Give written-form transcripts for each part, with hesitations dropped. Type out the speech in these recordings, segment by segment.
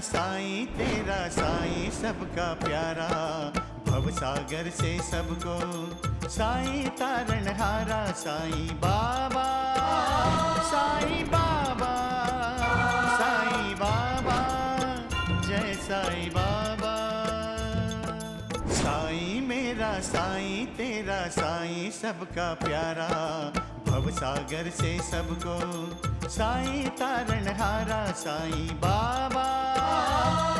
साईं तेरा साईं सबका प्यारा, भव सागर से सबको साईं तारणहारा। साईं बाबा, साईं बाबा, साईं बाबा, जय साईं बाबा। साईं मेरा साईं तेरा साईं सबका प्यारा, भव सागर से सबको साईं तारणहारा। साईं बाबा,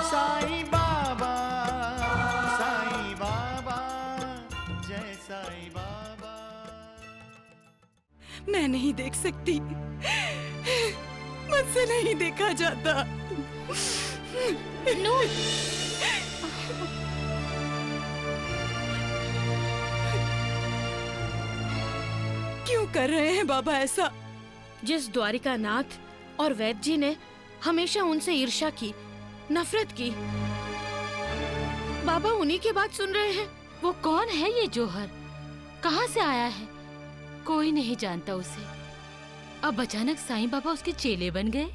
साईं बाबा, साईं बाबा, जय साईं बाबा। मैं नहीं देख सकती, मुझसे नहीं देखा जाता। नूर, क्यों कर रहे हैं बाबा ऐसा? जिस द्वारिकानाथ और वैद्य जी ने हमेशा उनसे ईर्ष्या की, नफरत की, बाबा उन्हीं की बात सुन रहे हैं। वो कौन है ये जौहर? कहाँ से आया है? कोई नहीं जानता उसे। अब अचानक साईं बाबा उसके चेले बन गए।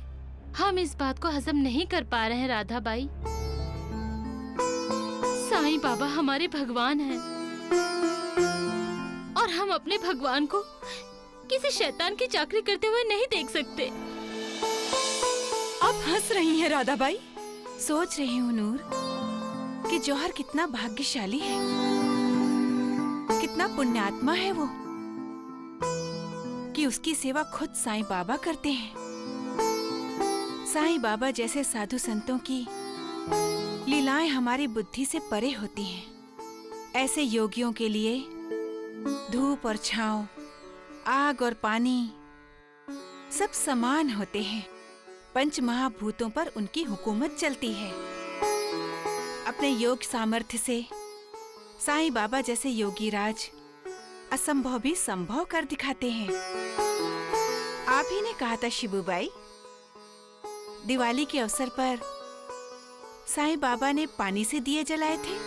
हम इस बात को हजम नहीं कर पा रहे हैं राधा बाई। साईं बाबा हमारे भगवान हैं और हम अपने भगवान को किसी शैतान की चाकरी करते हुए नहीं देख सकते। आप हंस रही हैं राधा बाई? सोच रही हूँ नूर कि जौहर कितना भाग्यशाली है, कितना पुण्यात्मा है वो कि उसकी सेवा खुद साईं बाबा करते हैं। साईं बाबा जैसे साधु संतों की लीलाएं हमारी बुद्धि से परे होती हैं। ऐसे योगियों के लिए धूप और छांव, आग और पानी सब समान होते हैं। पंच महाभूतों पर उनकी हुकूमत चलती है। अपने योग सामर्थ्य से साईं बाबा जैसे योगीराज असंभव भी संभव कर दिखाते हैं। आप ही ने कहा था शिबूबाई, दिवाली के अवसर पर साईं बाबा ने पानी से दिए जलाए थे।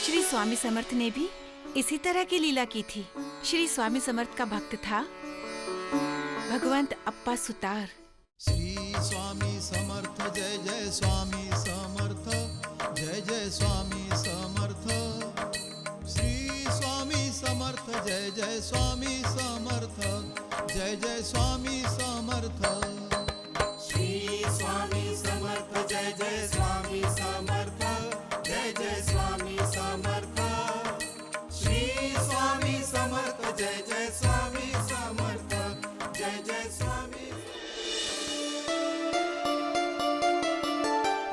श्री स्वामी समर्थ ने भी इसी तरह की लीला की थी। श्री स्वामी समर्थ का भक्त था भगवंत अप्पा सुतार। श्री स्वामी समर्थ जय जय स्वामी समर्थ, जय जय स्वामी समर्थ। श्री स्वामी समर्थ जय जय स्वामी समर्थ, जय जय स्वामी समर्थ। श्री स्वामी समर्थ जय जय स्वामी समर्थ, जय जय स्वामी समर्थ। श्री स्वामी समर्थ जय जय स्वामी समर्थ, जय जय स्वामी।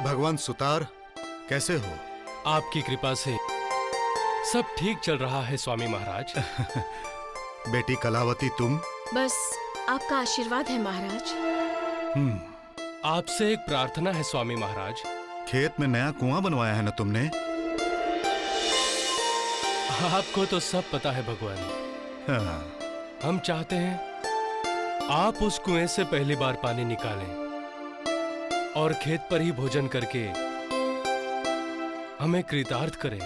भगवान सुतार, कैसे हो? आपकी कृपा से सब ठीक चल रहा है स्वामी महाराज। बेटी कलावती, तुम? बस आपका आशीर्वाद है महाराज। आपसे एक प्रार्थना है स्वामी महाराज। खेत में नया कुआं बनवाया है ना तुमने? आपको तो सब पता है भगवान। हाँ। हम चाहते हैं आप उस कुएं से पहली बार पानी निकालें और खेत पर ही भोजन करके हमें कृतार्थ करें।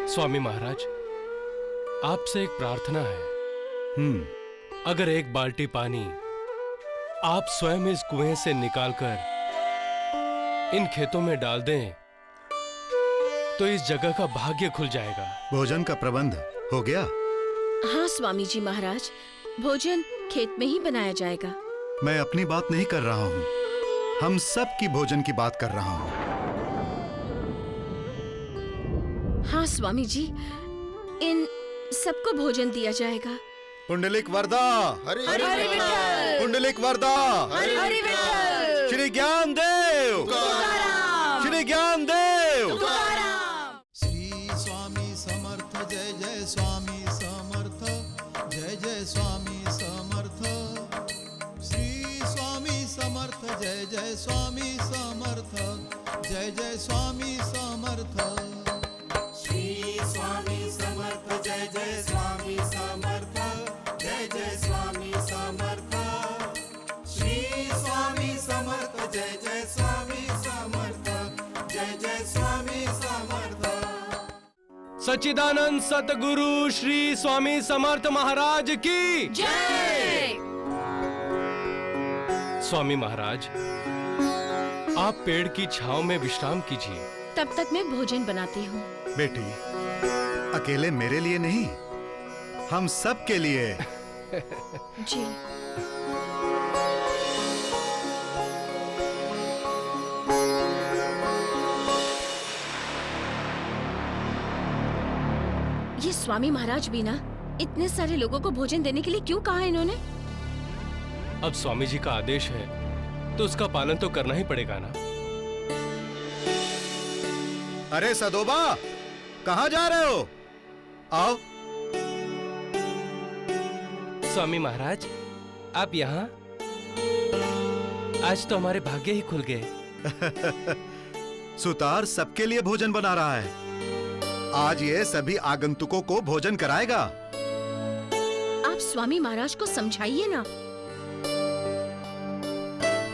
स्वामी महाराज, आपसे एक प्रार्थना है। अगर एक बाल्टी पानी आप स्वयं इस कुएं से निकालकर इन खेतों में डाल दें तो इस जगह का भाग्य खुल जाएगा। भोजन का प्रबंध हो गया? हाँ स्वामी जी महाराज, भोजन खेत में ही बनाया जाएगा। मैं अपनी बात नहीं कर रहा हूँ, हम सब की भोजन की बात कर रहा हूँ। हाँ स्वामी जी, इन सबको भोजन दिया जाएगा। पुंडलिक वरदा, हरि विठ्ठल, पुंडलिक वरदा, हरि विठ्ठल, श्री ज्ञानदेव, श्री ज्ञानदेव। श्री स्वामी समर्थ जय जय स्वामी समर्थ, जय जय स्वामी समर्थ। श्री स्वामी समर्थ जय जय स्वामी समर्थ, जय जय स्वामी समर्थ। श्री स्वामी समर्थ जय जय स्वामी समर्थ, जय जय स्वामी समर्थ। श्री स्वामी समर्थ जय जय स्वामी समर्थ, जय जय स्वामी समर्थ। सच्चिदानंद सतगुरु श्री स्वामी समर्थ महाराज की जय। स्वामी महाराज, आप पेड़ की छांव में विश्राम कीजिए। तब तक मैं भोजन बनाती हूँ। बेटी, अकेले मेरे लिए नहीं, हम सब के लिए। जी। ये स्वामी महाराज भी ना इतने सारे लोगों को भोजन देने के लिए क्यों कहा इन्होंने? अब स्वामी जी का आदेश है तो उसका पालन तो करना ही पड़ेगा ना। अरे सदोबा, कहाँ जा रहे हो? आओ। स्वामी महाराज, आप यहाँ? आज तो हमारे भाग्य ही खुल गए। सुतार सबके लिए भोजन बना रहा है। आज ये सभी आगंतुकों को भोजन कराएगा। आप स्वामी महाराज को समझाइए ना।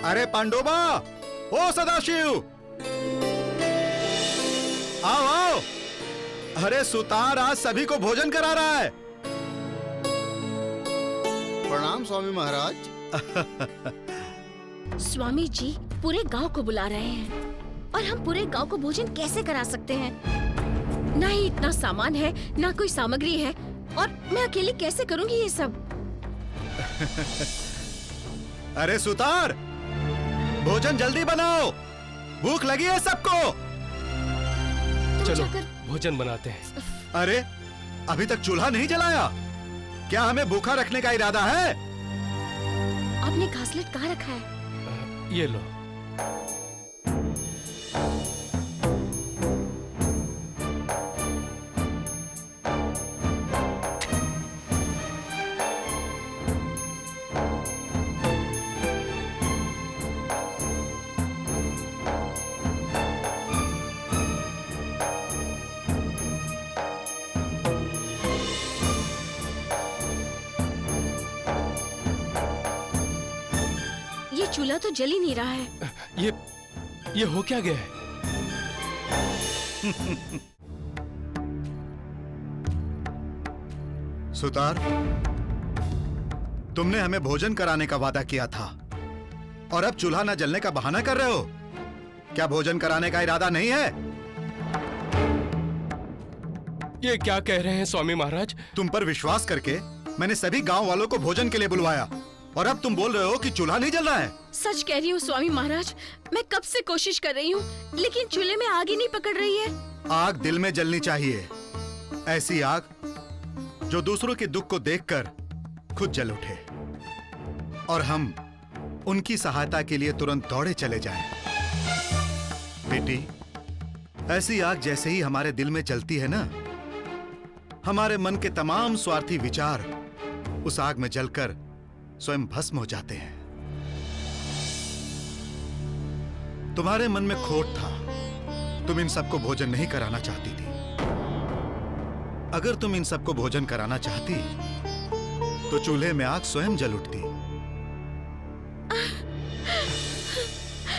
अरे पांडोबा, ओ सदाशिव, आओ आओ। अरे सुतार आज सभी को भोजन करा रहा है। प्रणाम स्वामी महाराज। स्वामी जी पूरे गांव को बुला रहे हैं और हम पूरे गांव को भोजन कैसे करा सकते हैं? ना ही इतना सामान है, ना कोई सामग्री है, और मैं अकेली कैसे करूंगी ये सब? अरे सुतार, भोजन जल्दी बनाओ, भूख लगी है सबको। चलो भोजन बनाते हैं। अरे अभी तक चूल्हा नहीं जलाया? क्या हमें भूखा रखने का इरादा है? आपने घासलेट कहाँ रखा है? ये लो। चूल्हा तो जल ही नहीं रहा है। ये हो क्या गया है? सुतार, तुमने हमें भोजन कराने का वादा किया था और अब चूल्हा न जलने का बहाना कर रहे हो। क्या भोजन कराने का इरादा नहीं है? ये क्या कह रहे हैं स्वामी महाराज? तुम पर विश्वास करके मैंने सभी गांव वालों को भोजन के लिए बुलवाया और अब तुम बोल रहे हो कि चूल्हा नहीं जल रहा है। सच कह रही हूँ स्वामी महाराज, मैं कब से कोशिश कर रही हूँ लेकिन चूल्हे में आग ही नहीं पकड़ रही है। आग दिल में जलनी चाहिए, ऐसी आग जो दूसरों के दुख को देखकर खुद जल उठे और हम उनकी सहायता के लिए तुरंत दौड़े चले जाएं। बेटी, ऐसी आग जैसे ही हमारे दिल में जलती है ना, हमारे मन के तमाम स्वार्थी विचार उस आग में जलकर स्वयं भस्म हो जाते हैं। तुम्हारे मन में खोट था, तुम इन सबको भोजन नहीं कराना चाहती थी। अगर तुम इन सबको भोजन कराना चाहती तो चूल्हे में आग स्वयं जल उठती।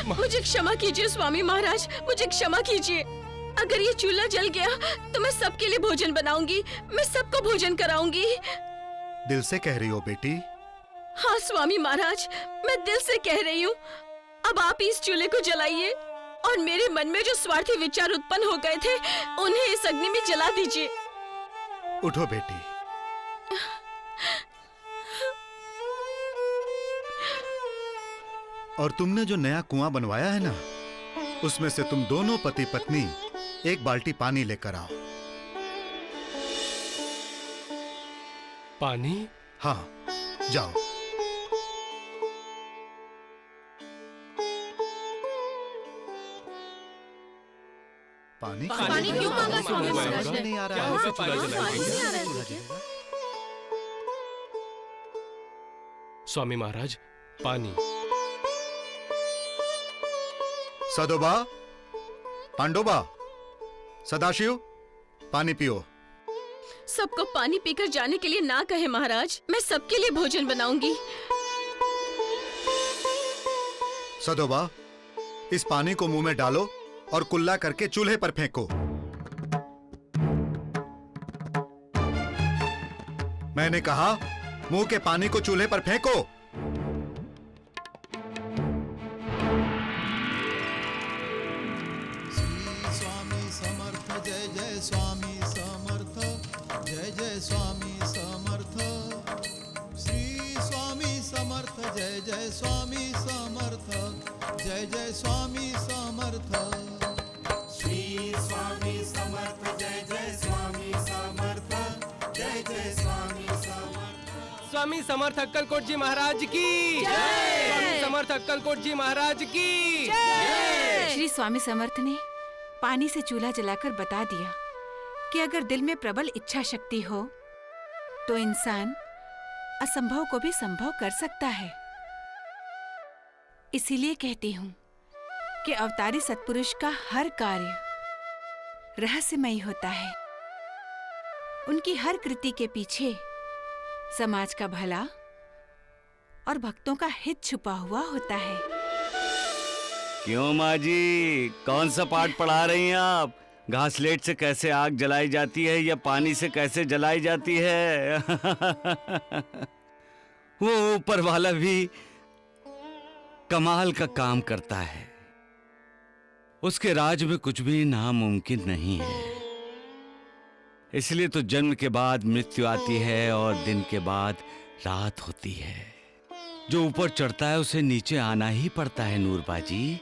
मुझे क्षमा कीजिए स्वामी महाराज, मुझे क्षमा कीजिए। अगर ये चूल्हा जल गया तो मैं सबके लिए भोजन बनाऊंगी, मैं सबको भोजन कराऊंगी। दिल से कह रही हो बेटी? हाँ स्वामी महाराज, मैं दिल से कह रही हूँ। अब आप इस चूल्हे को जलाइए और मेरे मन में जो स्वार्थी विचार उत्पन्न हो गए थे उन्हें इस अग्नि में जला दीजिए। उठो बेटी। और तुमने जो नया कुआं बनवाया है ना, उसमें से तुम दोनों पति पत्नी एक बाल्टी पानी लेकर आओ। पानी? हाँ, जाओ। पानी क्यों मांगा स्वामी महाराज ने? नहीं आ रहा क्या है। उसे चूल्हा जलाएंगे? नहीं आ रहा है। स्वामी महाराज, पानी। सदोबा, पांडोबा, सदाशिव, पानी पियो। सबको पानी पीकर जाने के लिए ना कहे महाराज, मैं सबके लिए भोजन बनाऊंगी। सदोबा, इस पानी को मुंह में डालो और कुल्ला करके चूल्हे पर फेंको। मैंने कहा मुंह के पानी को चूल्हे पर फेंको। श्री स्वामी समर्थ जय जय स्वामी समर्थ जय जय स्वामी समर्थ श्री स्वामी समर्थ जय जय स्वामी समर्थ जय जय स्वामी समर्थ श्री स्वामी समर्थ जय जय स्वामी समर्थ जय जय स्वामी समर्थ। स्वामी समर्थ अक्कलकोट जी महाराज की जय। स्वामी समर्थ अक्कलकोट जी महाराज की जय। श्री स्वामी समर्थ ने पानी से चूल्हा जलाकर बता दिया कि अगर दिल में प्रबल इच्छा शक्ति हो तो इंसान असंभव को भी संभव कर सकता है। इसीलिए कहती हूँ कि अवतारी सत्पुरुष का हर कार्य रहस्यमयी होता है। उनकी हर कृति के पीछे समाज का भला और भक्तों का हित छुपा हुआ होता है। क्यों माँ जी, कौन सा पाठ पढ़ा रही हैं आप? घासलेट से कैसे आग जलाई जाती है या पानी से कैसे जलाई जाती है? वो ऊपर वाला भी कमाल का काम करता है। उसके राज में कुछ भी नामुमकिन नहीं है। इसलिए तो जन्म के बाद मृत्यु आती है और दिन के बाद रात होती है। जो ऊपर चढ़ता है उसे नीचे आना ही पड़ता है नूरबाजी।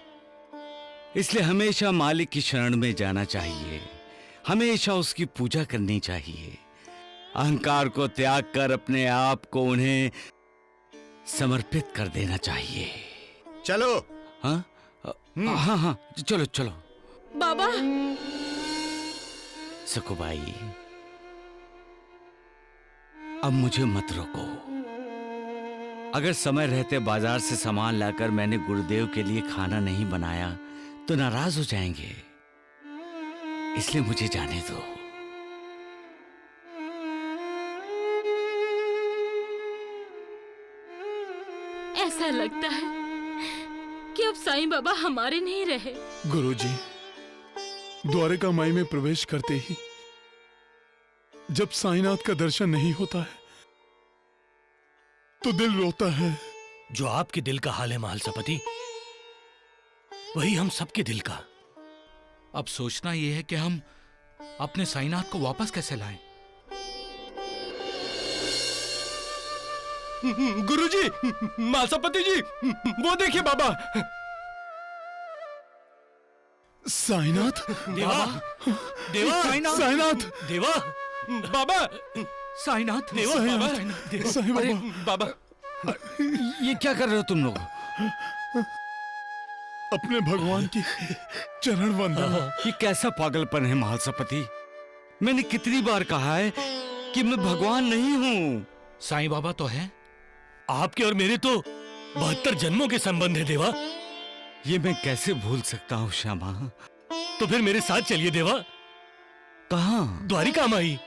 इसलिए हमेशा मालिक की शरण में जाना चाहिए, हमेशा उसकी पूजा करनी चाहिए। अहंकार को त्याग कर अपने आप को उन्हें समर्पित कर देना चाहिए। चलो। हाँ हाँ हाँ, चलो चलो। बाबा। सकुबाई, अब मुझे मत रोको। अगर समय रहते बाजार से सामान लाकर मैंने गुरुदेव के लिए खाना नहीं बनाया तो नाराज हो जाएंगे। इसलिए मुझे जाने दो। ऐसा लगता है कि अब साईं बाबा हमारे नहीं रहे। गुरुजी, द्वारिका माई में प्रवेश करते ही जब साईनाथ का दर्शन नहीं होता है तो दिल रोता है। जो आपके दिल का हाल है महालसापति, वही हम सबके दिल का। अब सोचना यह है कि हम अपने साईनाथ को वापस कैसे लाएं। गुरुजी, महालसापति जी, वो देखिए बाबा। साईनाथ। देवा, देवा, साईनाथ, देवा, बाबा, साईनाथ, देवा, साईं अरे बाबा, बाबा, ये क्या कर रहे हो तुम लोग? अपने भगवान की चरण वंदना। ये कैसा पागलपन है महालसापति? मैंने कितनी बार कहा है कि मैं भगवान नहीं हूँ। साईं बाबा तो है, आपके और मेरे तो 72 जन्मों के संबंध है देवा। ये मैं कैसे भूल सकता हूँ श्यामा? तो फिर मेरे साथ चलिए देवा। कहाँ? द्वारिका माई।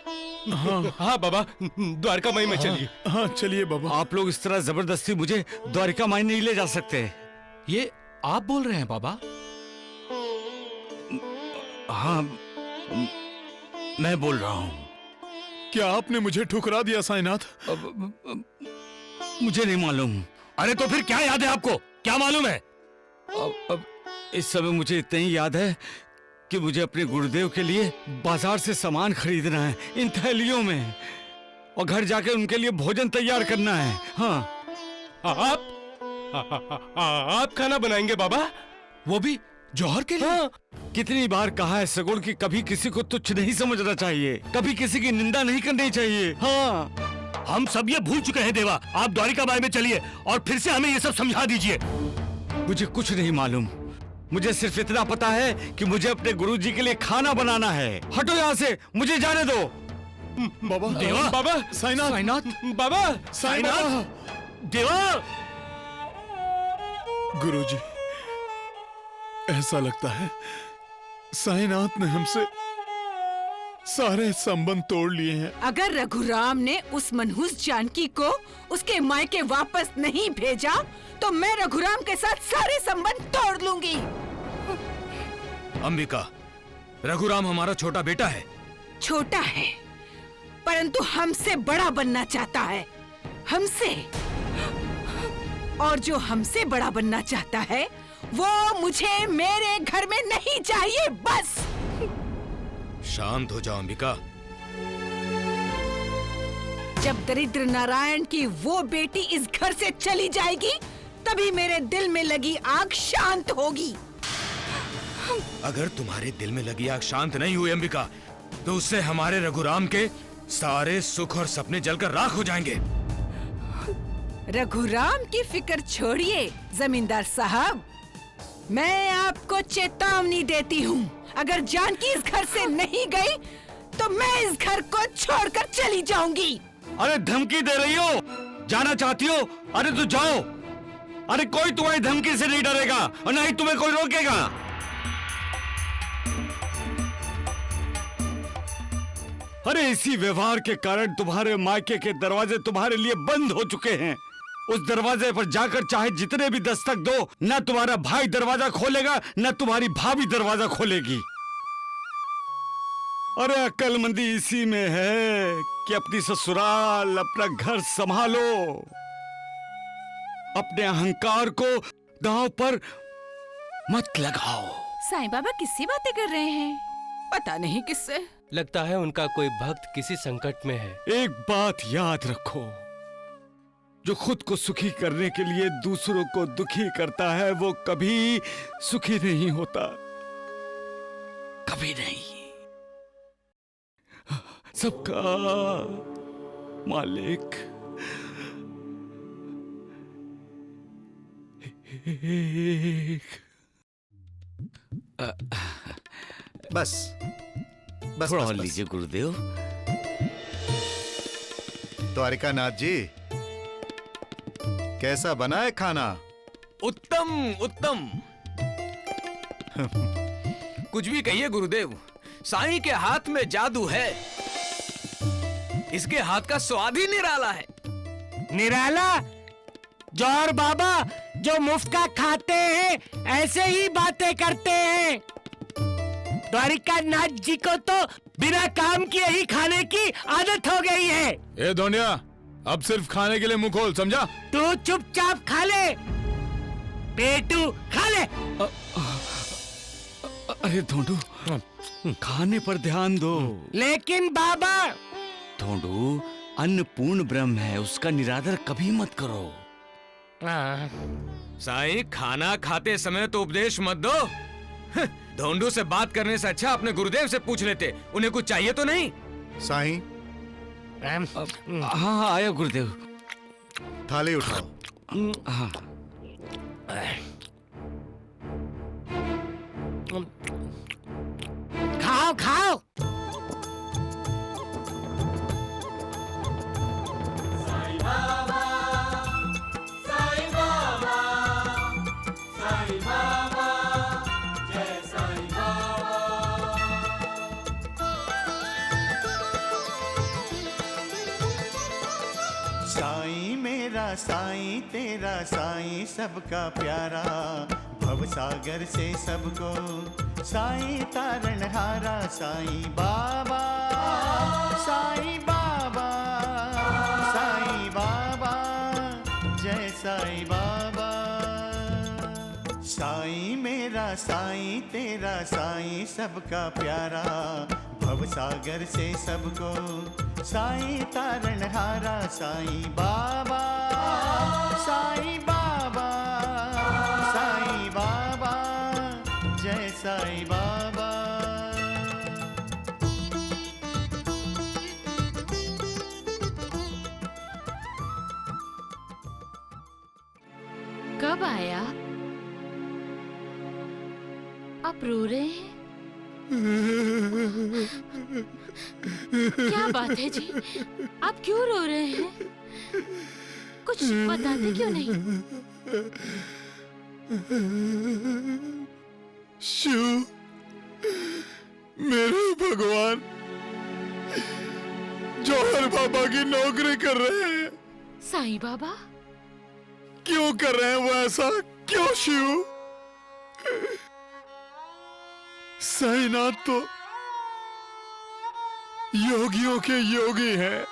हाँ हाँ बाबा, द्वारका माई में चलिए। हाँ चलिए बाबा। आप लोग इस तरह जबरदस्ती मुझे द्वारिका माई नहीं ले जा सकते। ये आप बोल रहे हैं बाबा? हाँ, मैं बोल रहा हूँ। क्या आपने मुझे ठुकरा दिया साईनाथ? मुझे नहीं मालूम। अरे तो फिर क्या याद है आपको? क्या मालूम है? अब इस समय मुझे इतना ही याद है कि मुझे अपने गुरुदेव के लिए बाजार से सामान खरीदना है इन थैलियों में, और घर जाकर उनके लिए भोजन तैयार करना है। हाँ। आप खाना बनाएंगे बाबा? वो भी जौहर के लिए? हाँ। कितनी बार कहा है सगुण कि कभी किसी को तुच्छ नहीं समझना चाहिए, कभी किसी की निंदा नहीं करनी चाहिए। हाँ, हम सब ये भूल चुके हैं देवा। आप द्वारिका माई में चलिए और फिर से हमें ये सब समझा दीजिए। मुझे कुछ नहीं मालूम। मुझे सिर्फ इतना पता है कि मुझे अपने गुरुजी के लिए खाना बनाना है। हटो यहाँ से, मुझे जाने दो। बाबा, देवा, बाबा, साईनाथ, साईनाथ, बाबा, साईनाथ, देवा। गुरुजी, ऐसा लगता है साईनाथ ने हमसे सारे संबंध तोड़ लिए हैं। अगर रघुराम ने उस मनहूस जानकी को उसके मायके वापस नहीं भेजा तो मैं रघुराम के साथ सारे संबंध तोड़ लूंगी। अंबिका, रघुराम हमारा छोटा बेटा है। छोटा है परंतु हमसे बड़ा बनना चाहता है, हमसे। और जो हमसे बड़ा बनना चाहता है वो मुझे मेरे घर में नहीं चाहिए, बस। शांत हो जाओ अंबिका। जब दरिद्र नारायण की वो बेटी इस घर से चली जाएगी तभी मेरे दिल में लगी आग शांत होगी। अगर तुम्हारे दिल में लगी आग शांत नहीं हुई अंबिका, तो उससे हमारे रघुराम के सारे सुख और सपने जलकर राख हो जाएंगे। रघुराम की फिक्र छोड़िए जमींदार साहब, मैं आपको चेतावनी देती हूँ, अगर जानकी इस घर से नहीं गई तो मैं इस घर को छोड़कर चली जाऊंगी। अरे धमकी दे रही हो? जाना चाहती हो? अरे तो जाओ। अरे कोई तुम्हारी धमकी से नहीं डरेगा और ना ही तुम्हें कोई रोकेगा। अरे इसी व्यवहार के कारण तुम्हारे मायके के दरवाजे तुम्हारे लिए बंद हो चुके हैं। उस दरवाजे पर जाकर चाहे जितने भी दस्तक दो, ना तुम्हारा भाई दरवाजा खोलेगा ना तुम्हारी भाभी दरवाजा खोलेगी। अरे अक्लमंदी इसी में है कि अपनी ससुराल, अपना घर संभालो, अपने अहंकार को दांव पर मत लगाओ। साईं बाबा किससे बातें कर रहे हैं? पता नहीं किससे। लगता है उनका कोई भक्त किसी संकट में है। एक बात याद रखो, जो खुद को सुखी करने के लिए दूसरों को दुखी करता है वो कभी सुखी नहीं होता, कभी नहीं। सबका मालिक एक। बस बस थोड़ा बस, और बस। लीजिए गुरुदेव। द्वारिकानाथ जी, कैसा बना है खाना? उत्तम उत्तम। कुछ भी कहिए गुरुदेव, साईं के हाथ में जादू है। इसके हाथ का स्वाद ही निराला है। निराला? जौहर बाबा जो मुफ्त का खाते हैं ऐसे ही बातें करते हैं। द्वारिकानाथ जी को तो बिना काम किए ही खाने की आदत हो गई है। ए धोनिया, अब सिर्फ खाने के लिए मुंह खोल, समझा? तू चुपचाप खा ले, पेटू खा ले। अरे धोंडू, खाने पर ध्यान दो। लेकिन बाबा। धोंडू, अन्न पूर्ण ब्रह्म है, उसका निरादर कभी मत करो। साईं, खाना खाते समय तो उपदेश मत दो। धोंडू से बात करने से अच्छा अपने गुरुदेव से पूछ लेते, उन्हें कुछ चाहिए तो नहीं। साईं। हाँ आया गुरुदेव। थाली उठाओ। हाँ। खाओ खाओ। साईं मेरा साईं तेरा साईं सबका प्यारा, भव सागर से सबको साईं तारण हारा। साईं बाबा, साईं बाबा, साईं बाबा, जय साईं बाबा। साईं मेरा साईं तेरा साईं सबका प्यारा, भव सागर से सबको साईं तारण हारा। साईं बाबा, साईं बाबा, साईं बाबा, जय साईं बाबा। कब आया? आप रो रहे हैं? क्या बात है जी? आप क्यों रो रहे हैं? कुछ बताते क्यों नहीं? शिव, मेरे भगवान जौहर बाबा की नौकरी कर रहे हैं। साईं बाबा? क्यों कर रहे हैं वो ऐसा? क्यों शिव? साईनाथ तो योगियों के योगी हैं,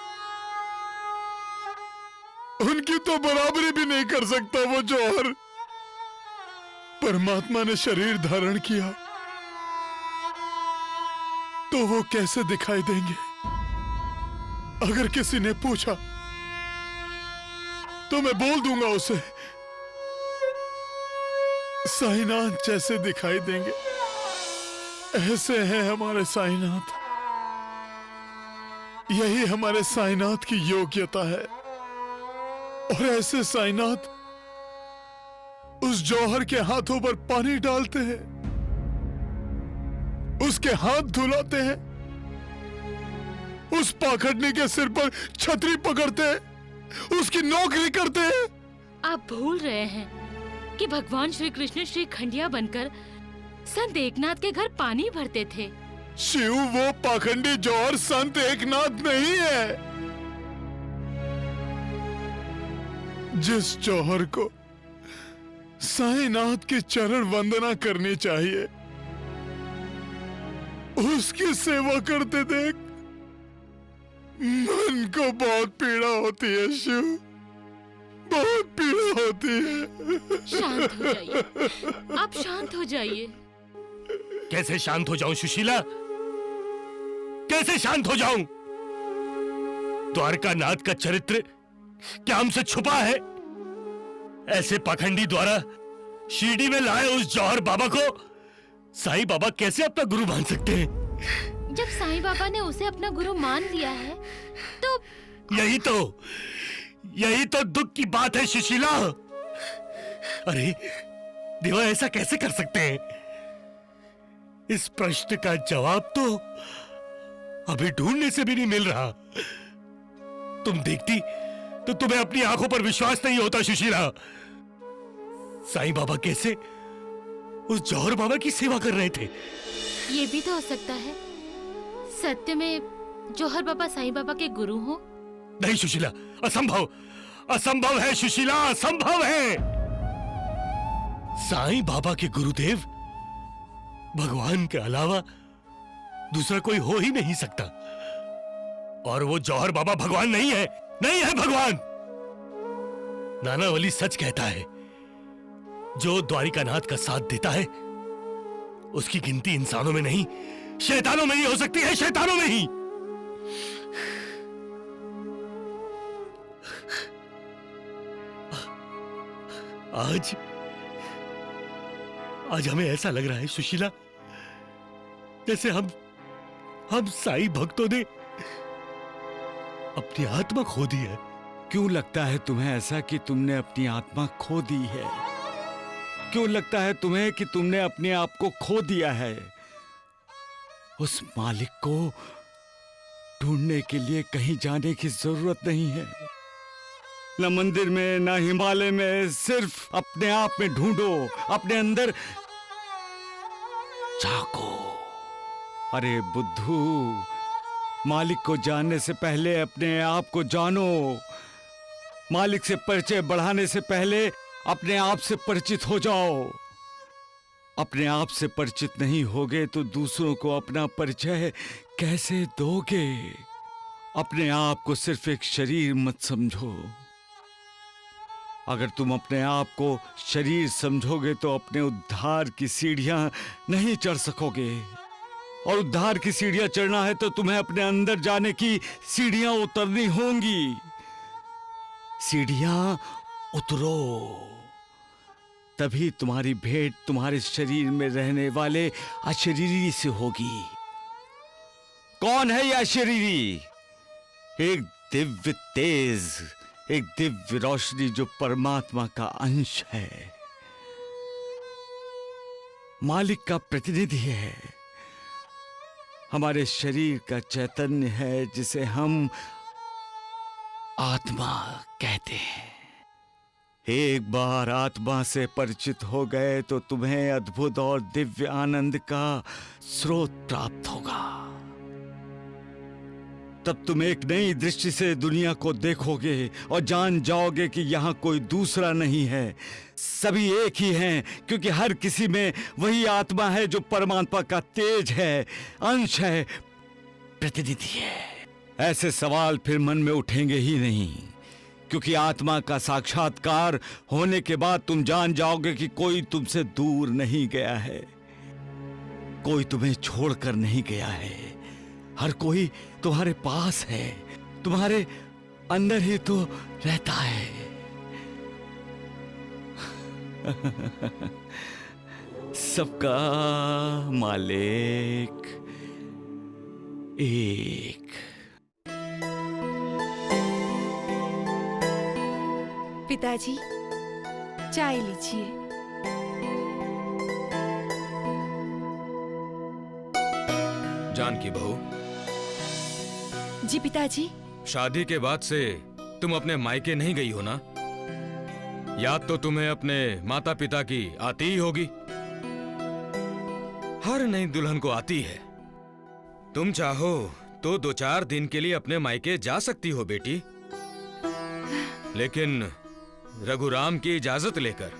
उनकी तो बराबरी भी नहीं कर सकता वो जौहर। परमात्मा ने शरीर धारण किया तो वो कैसे दिखाई देंगे? अगर किसी ने पूछा तो मैं बोल दूंगा उसे, साईनाथ जैसे दिखाई देंगे। ऐसे हैं हमारे साईनाथ, यही हमारे साईनाथ की योग्यता है। और ऐसे साईनाथ उस जौहर के हाथों पर पानी डालते हैं, उसके हाथ धुलाते हैं, उस पाखंडी के सिर पर छतरी पकड़ते हैं, उसकी नौकरी करते हैं। आप भूल रहे हैं कि भगवान श्री कृष्ण श्री खंडिया बनकर संत एकनाथ के घर पानी भरते थे। शिव, वो पाखंडी जौहर संत एकनाथ नहीं है। जिस जौहर को साईनाथ की चरण वंदना करनी चाहिए, उसकी सेवा करते देख मन को बहुत पीड़ा होती है शिव, बहुत पीड़ा होती है। शांत हो जाइए, आप शांत हो जाइए। कैसे शांत हो जाऊं सुशीला, कैसे शांत हो जाऊं? द्वारका नाथ का चरित्र क्या हमसे छुपा है? ऐसे पाखंडी द्वारा शिरडी में लाए उस जौहर बाबा को साईं बाबा कैसे अपना गुरु मान सकते हैं? जब साईं बाबा ने उसे अपना गुरु मान लिया है तो यही तो दुख की बात है सुशीला। अरे देवा, ऐसा कैसे कर सकते हैं? इस प्रश्न का जवाब तो अभी ढूंढने से भी नहीं मिल रहा। तुम देखती तो तुम्हें अपनी आंखों पर विश्वास नहीं होता सुशीला। साईं बाबा कैसे उस जौहर बाबा की सेवा कर रहे थे? ये भी तो हो सकता है सत्य में जौहर बाबा साईं बाबा के गुरु हो। नहीं सुशीला, असंभव, असंभव है सुशीला, असंभव है। साईं बाबा के गुरुदेव भगवान के अलावा दूसरा कोई हो ही नहीं सकता। और वो जौहर बाबा भगवान नहीं है, नहीं है भगवान। नाना वली सच कहता है, जो द्वारिकानाथ का साथ देता है उसकी गिनती इंसानों में नहीं शैतानों में ही हो सकती है, शैतानों में ही। आज हमें ऐसा लग रहा है सुशीला जैसे हम साईं भक्तों ने अपनी आत्मा खो दी है। क्यों लगता है तुम्हें ऐसा कि तुमने अपनी आत्मा खो दी है? क्यों लगता है तुम्हें कि तुमने अपने आप को खो दिया है? उस मालिक को ढूंढने के लिए कहीं जाने की जरूरत नहीं है। न मंदिर में, न हिमालय में, सिर्फ अपने आप में ढूंढो, अपने अंदर झांको। अरे बुद्धू, मालिक को जानने से पहले अपने आप को जानो। मालिक से परिचय बढ़ाने से पहले अपने आप से परिचित हो जाओ। अपने आप से परिचित नहीं होगे तो दूसरों को अपना परिचय कैसे दोगे? अपने आप को सिर्फ एक शरीर मत समझो। अगर तुम अपने आप को शरीर समझोगे तो अपने उद्धार की सीढ़ियां नहीं चढ़ सकोगे। और उद्धार की सीढ़ियां चढ़ना है तो तुम्हें अपने अंदर जाने की सीढ़ियां उतरनी होंगी। सीढ़ियां उतरो, तभी तुम्हारी भेंट तुम्हारे शरीर में रहने वाले अशरीरी से होगी। कौन है यह अशरीरी? एक दिव्य तेज, एक दिव्य रोशनी जो परमात्मा का अंश है, मालिक का प्रतिनिधि है, हमारे शरीर का चैतन्य है जिसे हम आत्मा कहते हैं। एक बार आत्मा से परिचित हो गए तो तुम्हें अद्भुत और दिव्य आनंद का स्रोत प्राप्त होगा। तब तुम एक नई दृष्टि से दुनिया को देखोगे और जान जाओगे कि यहाँ कोई दूसरा नहीं है, सभी एक ही हैं, क्योंकि हर किसी में वही आत्मा है जो परमात्मा का तेज है, अंश है, प्रतिनिधि है। ऐसे सवाल फिर मन में उठेंगे ही नहीं, क्योंकि आत्मा का साक्षात्कार होने के बाद तुम जान जाओगे कि कोई तुमसे दूर नहीं गया है, कोई तुम्हें छोड़कर नहीं गया है। हर कोई तुम्हारे पास है, तुम्हारे अंदर ही तो रहता है। सबका मालिक एक। पिताजी, चाय लीजिए। जानकी बहू, जी पिताजी। शादी के बाद से तुम अपने मायके नहीं गई हो ना? याद तो तुम्हें अपने माता पिता की आती ही होगी। हर नई दुल्हन को आती है। तुम चाहो तो 2-4 दिन के लिए अपने मायके जा सकती हो बेटी, लेकिन रघुराम की इजाजत लेकर।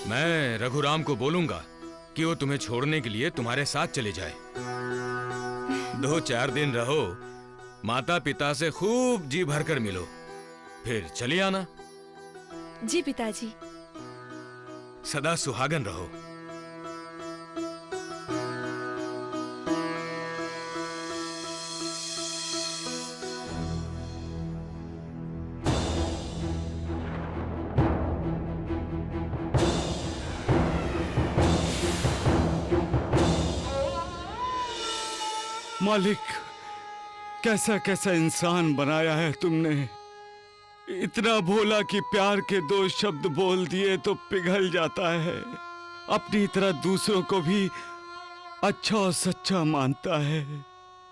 मैं रघुराम को बोलूंगा कि वो तुम्हें छोड़ने के लिए तुम्हारे साथ चले जाए। 2-4 दिन रहो, माता पिता से खूब जी भरकर मिलो, फिर चली आना। जी पिताजी। सदा सुहागन रहो। मालिक, कैसा कैसा इंसान बनाया है तुमने। इतना भोला कि प्यार के 2 शब्द बोल दिए तो पिघल जाता है। अपनी तरह दूसरों को भी अच्छा और सच्चा मानता है।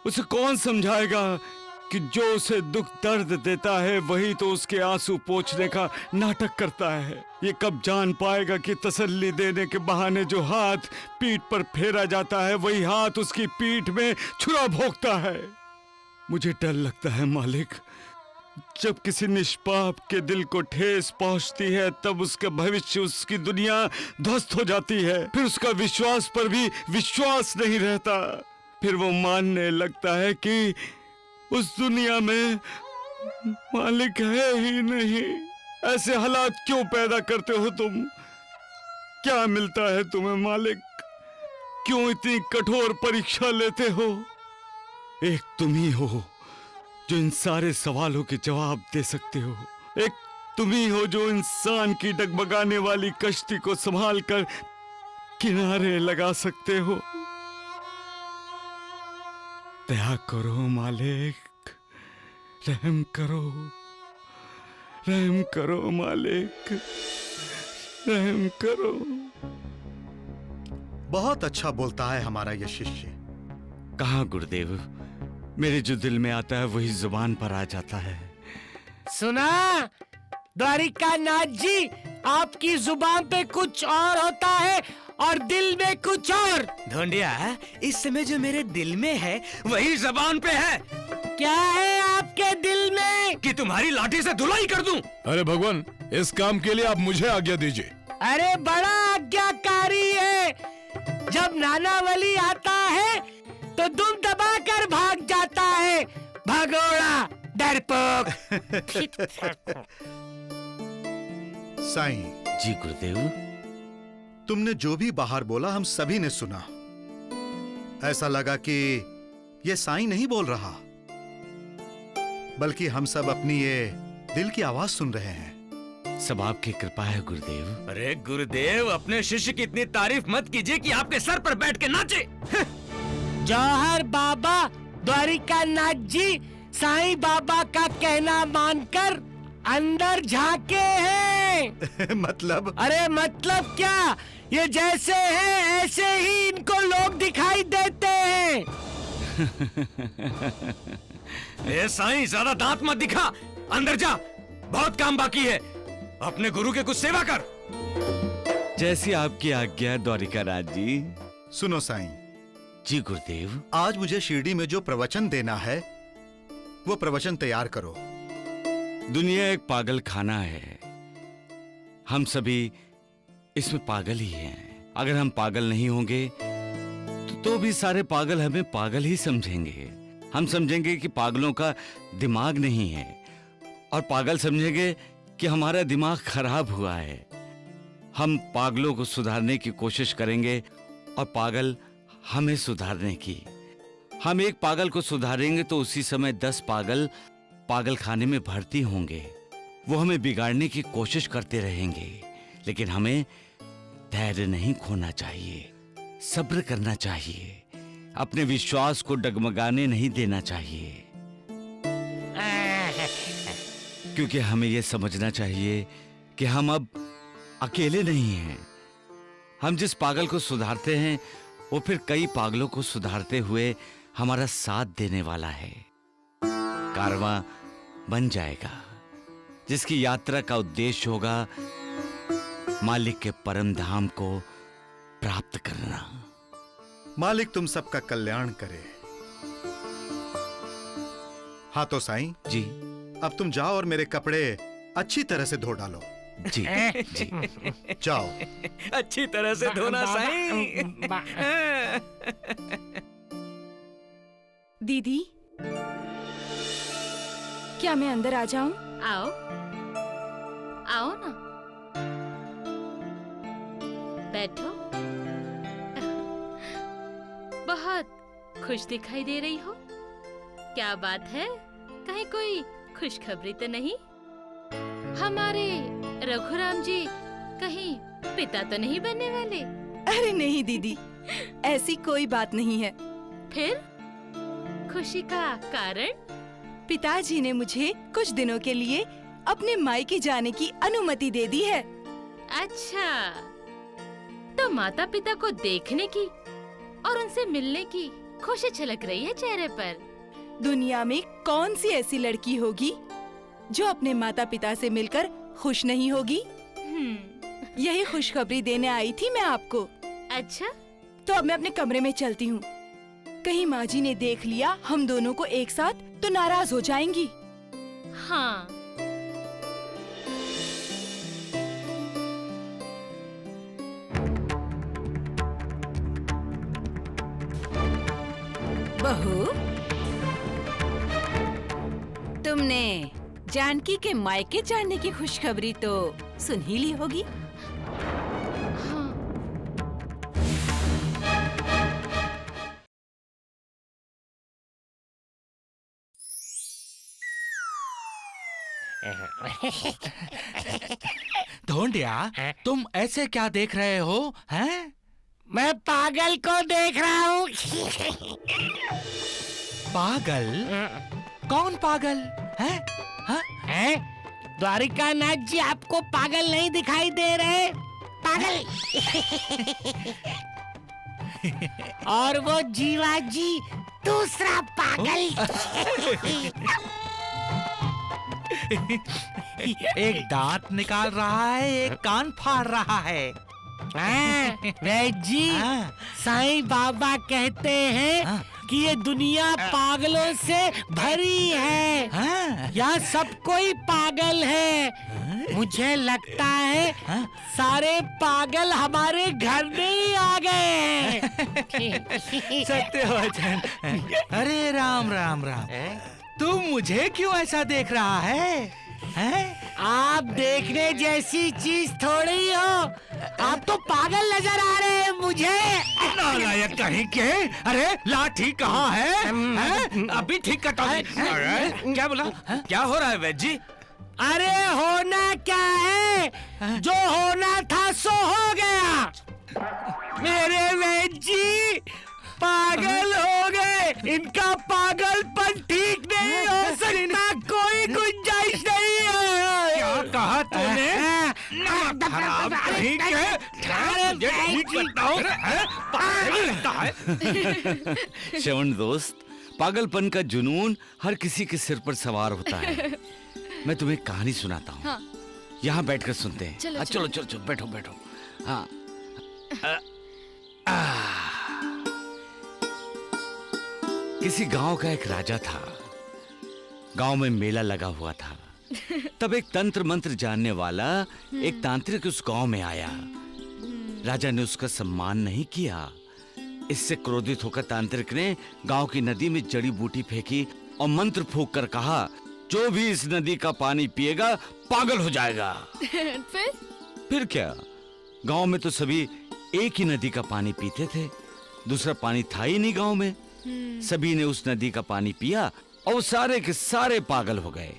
उसे कौन समझाएगा कि जो उसे दुख दर्द देता है वही तो उसके आंसू पोंछने का नाटक करता है। ये कब जान पाएगा कि तसल्ली देने के बहाने जो हाथ पीठ पर फेरा जाता है वही हाथ उसकी पीठ में छुरा भोंकता है। मुझे डर लगता है मालिक, जब किसी निष्पाप के दिल को ठेस पहुंचती है तब उसका भविष्य, उसकी दुनिया ध्वस्त हो जाती है। फिर उसका विश्वास पर भी विश्वास नहीं रहता। फिर वो मानने लगता है कि उस दुनिया में मालिक है ही नहीं। ऐसे हालात क्यों पैदा करते हो तुम? क्या मिलता है तुम्हें मालिक? क्यों इतनी कठोर परीक्षा लेते हो? एक तुम ही हो जो इन सारे सवालों के जवाब दे सकते हो। एक तुम ही हो जो इंसान की डगमगाने वाली कश्ती को संभाल कर किनारे लगा सकते हो। दया करो मालिक, रहम करो, रहम करो मालिक, रहम करो। बहुत अच्छा बोलता है हमारा ये शिष्य। कहाँ गुरुदेव, मेरे जो दिल में आता है वही जुबान पर आ जाता है। सुना द्वारिका नाथ जी, आपकी जुबान पे कुछ और होता है और दिल में कुछ और। ढोंडिया, इस समय जो मेरे दिल में है वही जबान पे है। क्या है आपके दिल में? कि तुम्हारी लाठी से धुलाई कर दूं। अरे भगवान, इस काम के लिए आप मुझे आज्ञा दीजिए। अरे बड़ा आज्ञाकारी है। जब नानावली आता है तो दुम दबाकर भाग जाता है, भगोड़ा डरपोक। साईं जी गुरुदेव। तुमने जो भी बाहर बोला हम सभी ने सुना। ऐसा लगा कि ये साईं नहीं बोल रहा, बल्कि हम सब अपनी ये दिल की आवाज सुन रहे हैं। सब आपकी कृपा है गुरुदेव। अरे गुरुदेव, अपने शिष्य की इतनी तारीफ मत कीजिए कि आपके सर पर बैठ के नाचे। जौहर बाबा द्वारिका नाथ जी साईं बाबा का कहना मानकर अंदर झांके हैं। मतलब? अरे मतलब क्या, ये जैसे हैं ऐसे ही इनको लोग दिखाई देते हैं। ए साईं, ज्यादा दांत मत दिखा, अंदर जा, बहुत काम बाकी है। अपने गुरु के कुछ सेवा कर। जैसी आपकी आज्ञा द्वारिका राज जी। सुनो साईं। जी गुरुदेव। आज मुझे शिरडी में जो प्रवचन देना है वो प्रवचन तैयार करो। दुनिया एक पागल खाना है। हम सभी इसमें पागल ही हैं। अगर हम पागल नहीं होंगे तो भी सारे पागल हमें पागल ही समझेंगे। हम समझेंगे कि पागलों का दिमाग नहीं है, और पागल समझेंगे कि हमारा दिमाग खराब हुआ है। हम पागलों को सुधारने की कोशिश करेंगे और पागल हमें सुधारने की। हम एक पागल को सुधारेंगे तो उसी समय 10 पागल पागल खाने में भर्ती होंगे। वो हमें बिगाड़ने की कोशिश करते रहेंगे, लेकिन हमें धैर्य नहीं खोना चाहिए, सब्र करना चाहिए, अपने विश्वास को डगमगाने नहीं देना चाहिए। क्योंकि हमें यह समझना चाहिए कि हम अब अकेले नहीं हैं। हम जिस पागल को सुधारते हैं वो फिर कई पागलों को सुधारते हुए हमारा साथ देने वाला है। कारवां बन जाएगा जिसकी यात्रा का उद्देश्य होगा मालिक के परम धाम को प्राप्त करना। मालिक तुम सबका कल्याण करे। हाँ तो साईं जी, अब तुम जाओ और मेरे कपड़े अच्छी तरह से धो डालो। जी जी, जाओ। अच्छी तरह से धोना साईं। दीदी, क्या मैं अंदर आ जाऊं? आओ आओ ना, बैठो। बहुत खुश दिखाई दे रही हो। क्या बात है, कहीं कोई खुशखबरी तो नहीं? हमारे रघुराम जी कहीं पिता तो नहीं बनने वाले? अरे नहीं दीदी, ऐसी कोई बात नहीं है। फिर खुशी का कारण? पिताजी ने मुझे कुछ दिनों के लिए अपने मायके जाने की अनुमति दे दी है। अच्छा, तो माता पिता को देखने की और उनसे मिलने की खुशी छलक रही है चेहरे पर। दुनिया में कौन सी ऐसी लड़की होगी जो अपने माता पिता से मिलकर खुश नहीं होगी? यही खुशखबरी देने आई थी मैं आपको। अच्छा, तो अब मैं अपने कमरे में चलती हूँ। कहीं माँ जी ने देख लिया हम दोनों को एक साथ तो नाराज हो जाएंगी। हाँ। बहू, तुमने जानकी के मायके जाने की खुशखबरी तो सुन ही ली होगी। ढोंडिया, तुम ऐसे क्या देख रहे हो? हैं? मैं पागल को देख रहा हूँ। पागल? कौन पागल? हैं? हाँ? हैं? द्वारिकानाथ जी आपको पागल नहीं दिखाई दे रहे? पागल। और वो जीवा जी दूसरा पागल। एक दांत निकाल रहा है, एक कान फाड़ रहा है। वैद्य जी, साईं बाबा कहते हैं कि ये दुनिया पागलों से भरी है। यहाँ सब कोई पागल है। मुझे लगता है सारे पागल हमारे घर में ही आ गए। सत्य वचन। अरे राम राम राम, तुम मुझे क्यों ऐसा देख रहा है? हैं? आप देखने जैसी चीज थोड़ी हो, आप तो पागल नजर आ रहे हैं मुझे। नालायक कहीं के। अरे लाठी कहाँ है? हैं? अभी ठीक करता हूँ। क्या बोला? क्या हो रहा है वैद्य जी? अरे होना क्या है, जो होना था सो हो गया। मेरे वैद्य जी पागल हो गए। इनका पागलपन ठीक नहीं हो सकता, कोई गुंजाइश नहीं है। क्या कहा तूने? खराब कहीं के। श्रवण दोस्त, पागलपन का जुनून हर किसी के सिर पर सवार होता है। मैं तुम्हें कहानी सुनाता हूँ। हाँ। यहाँ बैठकर सुनते हैं। चलो, चलो चलो चलो, बैठो बैठो। हाँ। किसी गांव का एक राजा था। गांव में मेला लगा हुआ था। तब एक तंत्र मंत्र जानने वाला एक तांत्रिक उस गांव में आया। राजा ने उसका सम्मान नहीं किया, इससे क्रोधित होकर तांत्रिक ने गांव की नदी में जड़ी बूटी फेंकी और मंत्र फूंक कर कहा, जो भी इस नदी का पानी पिएगा पागल हो जाएगा। फिर क्या, गांव में तो सभी एक ही नदी का पानी पीते थे, दूसरा पानी था ही नहीं गांव में। सभी ने उस नदी का पानी पिया और सारे के सारे पागल हो गए।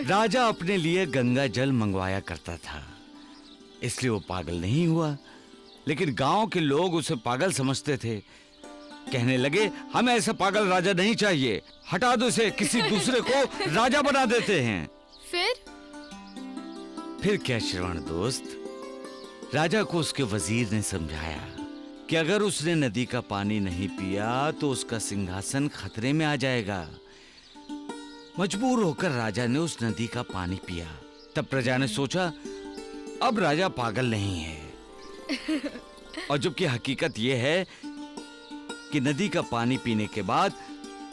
राजा अपने लिए गंगा जल मंगवाया करता था, इसलिए वो पागल नहीं हुआ, लेकिन गांव के लोग उसे पागल समझते थे। कहने लगे, हमें ऐसा पागल राजा नहीं चाहिए, हटा दो इसे, किसी दूसरे को राजा बना देते हैं। फिर क्या श्रवण दोस्त, राजा को उसके वजीर ने समझाया कि अगर उसने नदी का पानी नहीं पिया तो उसका सिंहासन खतरे में आ जाएगा। मजबूर होकर राजा ने उस नदी का पानी पिया। तब प्रजा ने सोचा, अब राजा पागल नहीं है। और जबकि हकीकत यह है कि नदी का पानी पीने के बाद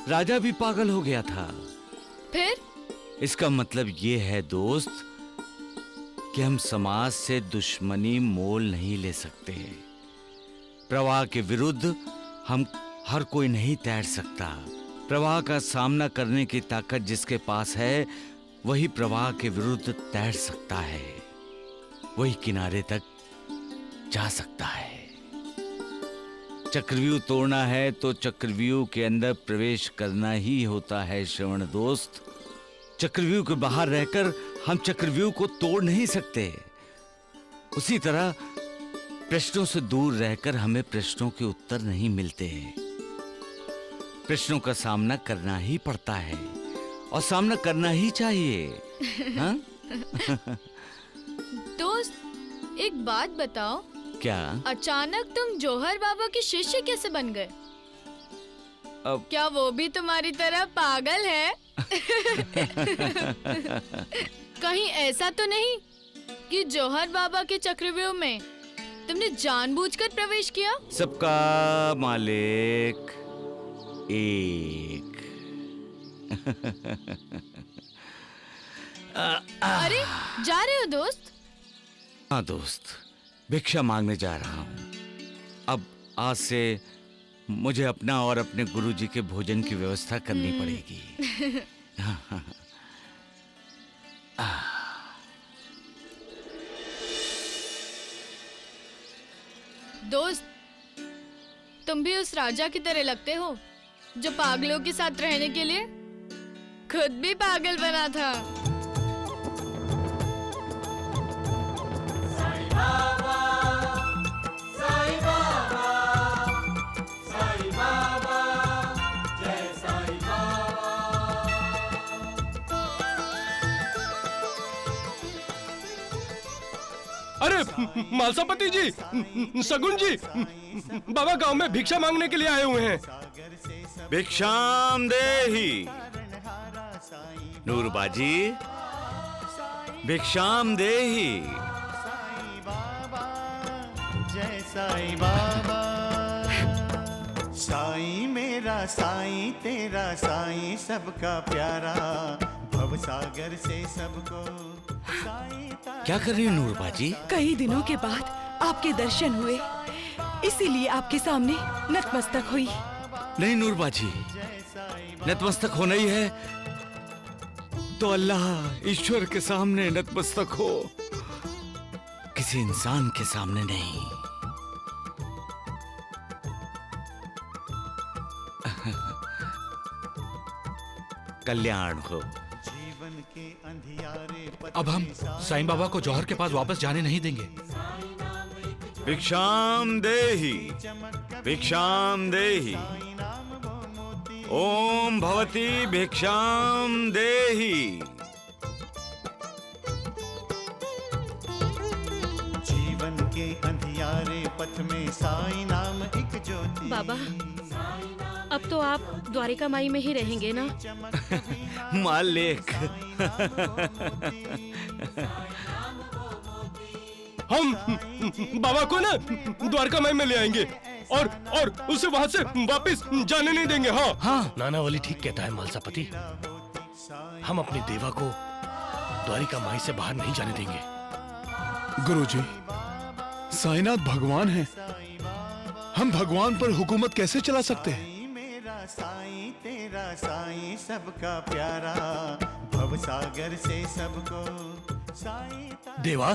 राजा भी पागल हो गया था। फिर इसका मतलब यह है दोस्त कि हम समाज से दुश्मनी मोल नहीं ले सकते। प्रवाह के विरुद्ध हम हर कोई नहीं तैर सकता। प्रवाह का सामना करने की ताकत जिसके पास है वही प्रवाह के विरुद्ध तैर सकता है, वही किनारे तक जा सकता है। चक्रव्यूह तोड़ना है तो चक्रव्यूह के अंदर प्रवेश करना ही होता है श्रवण दोस्त। चक्रव्यूह के बाहर रहकर हम चक्रव्यूह को तोड़ नहीं सकते। उसी तरह प्रश्नों से दूर रहकर हमें प्रश्नों के उत्तर नहीं मिलते। प्रश्नों का सामना करना ही पड़ता है और सामना करना ही चाहिए। हाँ? दोस्त, एक बात बताओ, क्या? अचानक तुम जौहर बाबा के शिष्य कैसे बन गए? अब क्या वो भी तुम्हारी तरह पागल है? कहीं ऐसा तो नहीं कि जौहर बाबा के चक्रव्यूह में तुमने जानबूझकर प्रवेश किया? सबका मालिक एक। अरे, जा रहे हो दोस्त? हाँ दोस्त, भिक्षा मांगने जा रहा हूँ। अब आज से मुझे अपना और अपने गुरुजी के भोजन की व्यवस्था करनी पड़ेगी। दोस्त, तुम भी उस राजा की तरह लगते हो जो पागलों के साथ रहने के लिए खुद भी पागल बना था। अरे मालसापति जी, सगुन जी, बाबा गांव में भिक्षा मांगने के लिए आए हुए हैं। भिक्षाम देहि। नूरबाजी, भिक्षाम देहि। जय साईं बाबा। साईं मेरा साईं तेरा साईं सबका प्यारा, भवसागर से सबको साईं। क्या कर रही हो नूरबाजी? कई दिनों के बाद आपके दर्शन हुए, इसीलिए आपके सामने नतमस्तक हुई। नहीं नूरबाजी, नतमस्तक होना ही है तो अल्लाह ईश्वर के सामने नतमस्तक हो, किसी इंसान के सामने नहीं। कल्याण हो। अब हम साईं बाबा को जौहर के पास वापस जाने नहीं देंगे। भिक्षाम देहि, भिक्षाम देहि। ओम भवती भिक्षाम देहि। जीवन के अंधियारे पथ में साईं नाम एक ज्योति। बाबा, अब तो आप द्वारिका माई में ही रहेंगे ना? मालिक, हम बाबा को ना द्वारका माई में ले आएंगे और उसे वहां से वापस जाने नहीं देंगे। हाँ हाँ, नाना वाली ठीक कहता है मालसापति। हम अपने देवा को द्वारिका माई से बाहर नहीं जाने देंगे। गुरुजी, साईनाथ भगवान हैं। हम भगवान पर हुकूमत कैसे चला सकते हैं? मेरा साईं तेरा साईं सबका प्यारा, भव सागर से सबको साईं। देवा,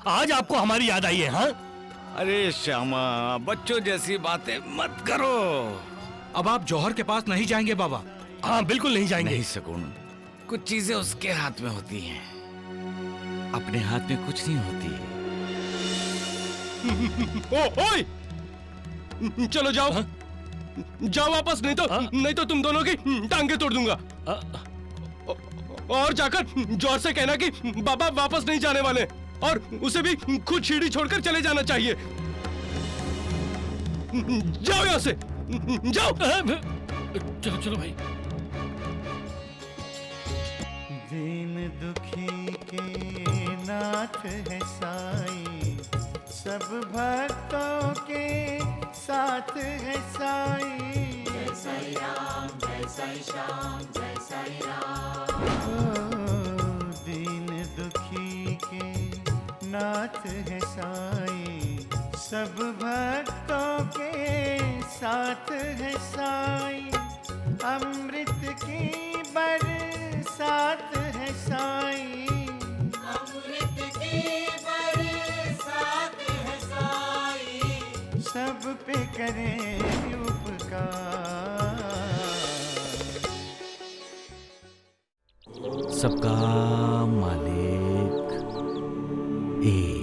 आज आपको हमारी याद आई है? हाँ, अरे श्यामा, बच्चों जैसी बातें मत करो। अब आप जौहर के पास नहीं जाएंगे बाबा? हाँ, बिल्कुल नहीं जाएंगे। नहीं सकुन, कुछ चीजें उसके हाथ में होती हैं, अपने हाथ में कुछ नहीं होती। ओए! चलो जाओ। हाँ? जाओ वापस, नहीं तो तुम दोनों की टांगे तोड़ दूंगा। और जाकर जौहर से कहना कि बाबा वापस नहीं जाने वाले, और उसे भी खुद सीढ़ी छोड़कर चले जाना चाहिए। जाओ यहाँ से, जाओ। चलो चलो भाई। दीन दुखी के नाथ है साईं, सब भक्तों के साथ है साईं। जय साईं राम, जय साईं श्याम, जय साईं राम। दीन दुखी के नाथ है साईं, सब भक्तों के साथ है साईं। अमृत की बरसात है साईं, अमृत की बरसात है साईं। सब पे करें उपकार। सबका मालिक एक।